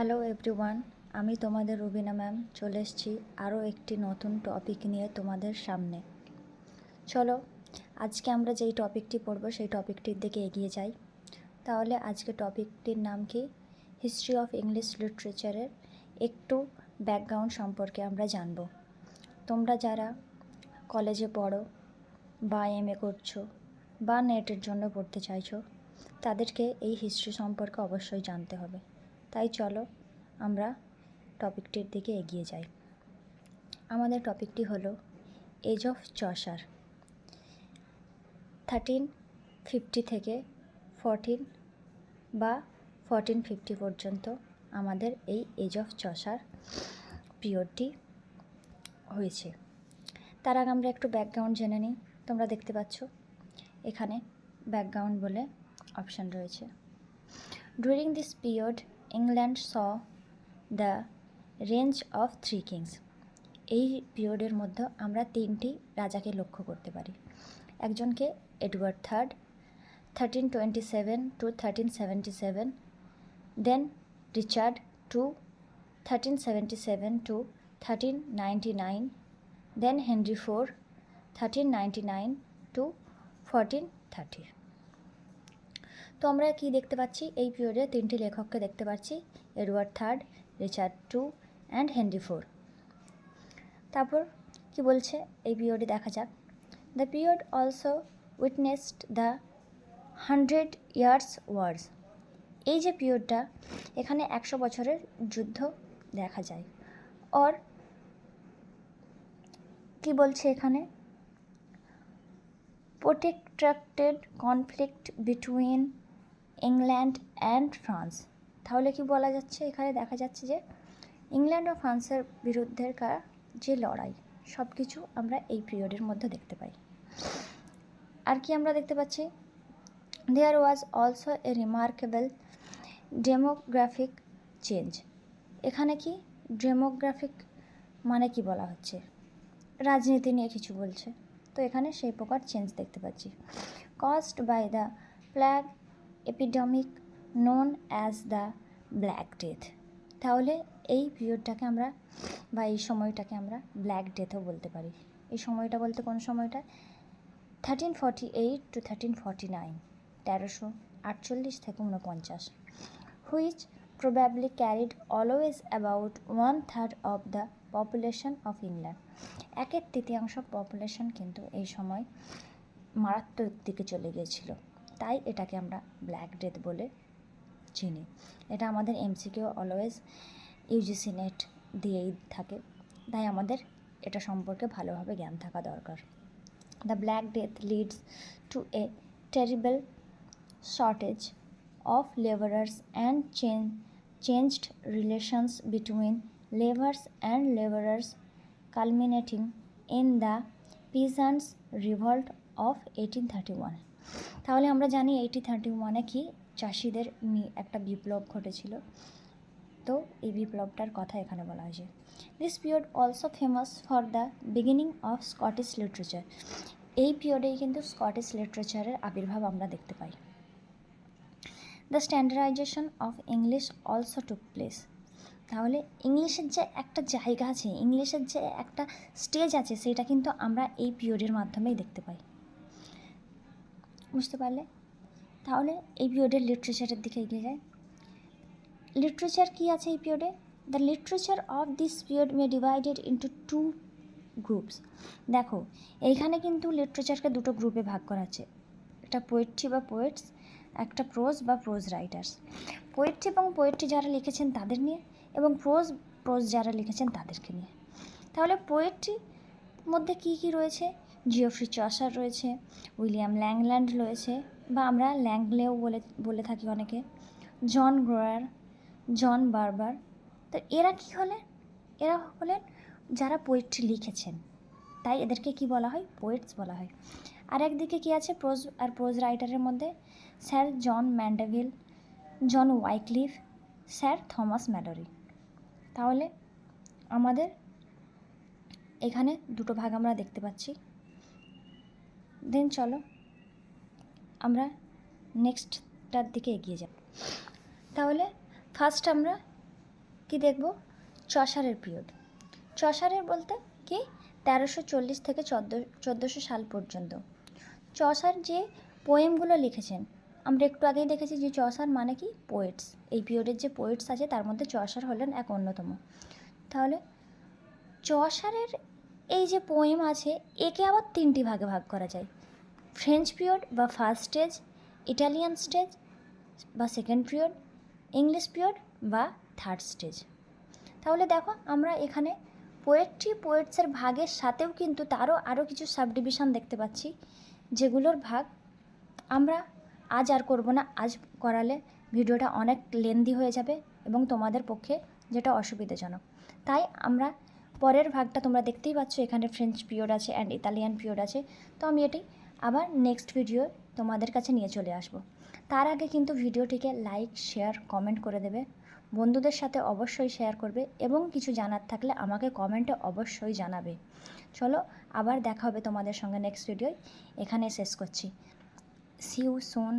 Hello everyone, আমি তোমাদের Rubina ma'am চলে এসেছি আরও একটি নতুন টপিক নিয়ে তোমাদের সামনে। চলো আজকে আমরা যেই টপিকটি পড়ব সেই টপিকটির দিকে এগিয়ে যাই। তাহলে আজকে টপিকটির নাম কি? হিস্ট্রি অফ ইংলিশ লিটারেচারের একটু ব্যাকগ্রাউন্ড সম্পর্কে আমরা জানব। তোমরা যারা কলেজে পড়ো বা এমএ করছো বা নেটের জন্য পড়তে চাইছো, তাদেরকে এই হিস্ট্রি সম্পর্কে অবশ্যই জানতে হবে। তাই চলো আমরা টপিকটির দিকে এগিয়ে যাই। আমাদের টপিকটি হলো এজ অফ চসার। 1350 থেকে 1450 পর্যন্ত আমাদের এই এজ অফ চসার পিরিয়ডটি হয়েছে। তার আগে আমরা একটু ব্যাকগ্রাউন্ড জেনে নিই। তোমরা দেখতে পাচ্ছ এখানে ব্যাকগ্রাউন্ড বলে অপশান রয়েছে। During this period England saw the range of 3 kings. এই পিরিয়ডের মধ্যে আমরা 3টি রাজাকে লক্ষ্য করতে পারি। একজনকে Edward third 1327 to 1377, then Richard two 1377 to 1399, then Henry IV 1399 to 1430। তো আমরা কি দেখতে পাচ্ছি? এই পিরিয়ডে 3টি লেখককে দেখতে পাচ্ছি, Edward third, Richard two and Henry IV। তারপর কি বলছে এই পিরিয়ডে দেখা যাক। The period also witnessed the 100 Years' wars. এই যে পিরিয়ডটা, এখানে 100 বছরের যুদ্ধ দেখা যায়। অর কি বলছে এখানে? Protected conflict between England and France. তাহলে কি বলা যাচ্ছে? এখানে দেখা যাচ্ছে যে ইংল্যান্ড ও ফ্রান্সের বিরুদ্ধেকার যে লড়াই, সব কিছু আমরা এই পিরিয়ডের মধ্যে দেখতে পাই। আর কি আমরা দেখতে পাচ্ছি? There was also a remarkable demographic change. এখানে কি ডেমোগ্রাফিক মানে কি বলা হচ্ছে? রাজনীতি নিয়ে কিছু বলছে। তো এখানে সেই প্রকার চেঞ্জ দেখতে পাচ্ছি। Caused by the plague epidemic known as the black death. তাহলে এই পিরিয়ডটাকে আমরা বা এই সময়টাকে আমরা ব্ল্যাক ডেথও বলতে পারি। এই সময়টা বলতে কোন সময়টা? 1348 to 1349, 1348 থেকে 49, which probably carried always about 1/3 of the population of England. 1/3 population কিন্তু এই সময় মারাত্মক দিকে চলে গিয়েছিল। তাই এটাকে আমরা ব্ল্যাক ডেথ বলে চিনি। এটা আমাদের এমসিকিউ অলওয়েজ ইউজিসি নেট দিয়েই থাকে, তাই আমাদের এটা সম্পর্কে ভালোভাবে জ্ঞান থাকা দরকার। The Black Death leads to a terrible shortage of laborers and changed relations between laborers, culminating in the Peasants' Revolt of 1831। তাহলে আমরা জানি 1831 কি চাষিদের একটা বিপ্লব ঘটেছিল। তো এই বিপ্লবটার কথা এখানে বলা হয়েছে। This period also famous for the beginning of Scottish literature. এই পিরিয়ডেই কিন্তু স্কটিশ লিটারেচারের আবির্ভাব আমরা দেখতে পাই। The standardization of English also took place. তাহলে ইংলিশের যে একটা জায়গা আছে, ইংলিশের যে একটা স্টেজ আছে, সেটা কিন্তু আমরা এই পিরিয়ডের মাধ্যমেই দেখতে পাই। বুঝতে পারলে? তাহলে এই পিরিয়ডের লিটারেচারের দিকে এগিয়ে যায়। লিটারেচার কি আছে এই পিরিয়ডে? The literature of this period May divided into 2 groups. দেখো এইখানে কিন্তু লিটারেচারকে দুটো গ্রুপে ভাগ করা আছে। একটা পোয়েট্রি বা পোয়েটস, একটা প্রোজ বা প্রোজ রাইটার্স। পোয়েট্রি এবং পোয়েট্রি যারা লিখেছেন তাদের নিয়ে, এবং প্রোজ যারা লিখেছেন তাদেরকে নিয়ে। তাহলে পোয়েট্রির মধ্যে কি কি রয়েছে? জিওফ্রি চসার রয়েছে, উইলিয়াম ল্যাংল্যান্ড রয়েছে, বা আমরা ল্যাংলেও বলে থাকি অনেকে, জন গ্রোয়ার, জন বারবার। তো এরা কি হলেন? এরা হলেন যারা পোয়েট্রি লিখেছেন, তাই এদেরকে কি বলা হয়? পোয়েটস বলা হয়। আর একদিকে কি আছে? প্রোজ আর প্রোজ রাইটারের মধ্যে স্যার জন ম্যান্ডেভিল, জন ওয়াইক্লিফ, স্যার থমাস ম্যালোরি। তাহলে আমাদের এখানে দুটো ভাগ আমরা দেখতে পাচ্ছি। দেন চলো আমরা নেক্সটটার দিকে এগিয়ে যাব। তাহলে ফার্স্ট আমরা কি দেখব? চসারের পিরিয়ড। চসারের বলতে কি 1340 থেকে 1400 সাল পর্যন্ত। চসার যে পোয়েমগুলো লিখেছেন, আমরা একটু আগেই দেখেছি যে চসার মানে কি পোয়েটস। এই পিরিয়ডের যে পোয়েটস আছে তার মধ্যে চসার হলেন এক অন্যতম। তাহলে চসারের এই যে পোয়েম আছে একে আবার 3টি ভাগে ভাগ করা যায়। ফ্রেঞ্চ পিরিয়ড বা ফার্স্ট স্টেজ, ইটালিয়ান স্টেজ বা সেকেন্ড পিরিয়ড, ইংলিশ পিরিয়ড বা থার্ড স্টেজ। তাহলে দেখো আমরা এখানে পোয়েটসের ভাগের সাথেও কিন্তু তারও আরও কিছু সাবডিভিশন দেখতে পাচ্ছি, যেগুলোর ভাগ আমরা আজ আর করব না। আজ করালে ভিডিওটা অনেক লেন্দি হয়ে যাবে এবং তোমাদের পক্ষে যেটা অসুবিধাজনক। তাই আমরা পরের ভাগটা তোমরা দেখতেই পাচ্ছ, এখানে ফ্রেঞ্চ পিরিয়ড আছে অ্যান্ড ইতালিয়ান পিরিয়ড আছে। তো আমি এটি আবার নেক্সট ভিডিও তোমাদের কাছে নিয়ে চলে আসব। তার আগে কিন্তু ভিডিওটিকে লাইক, শেয়ার, কমেন্ট করে দেবে, বন্ধুদের সাথে অবশ্যই শেয়ার করবে এবং কিছু জানার থাকলে আমাকে কমেন্টে অবশ্যই জানাবে। চলো আবার দেখা হবে তোমাদের সঙ্গে নেক্সট ভিডিওয়। এখানে শেষ করছি। See you soon.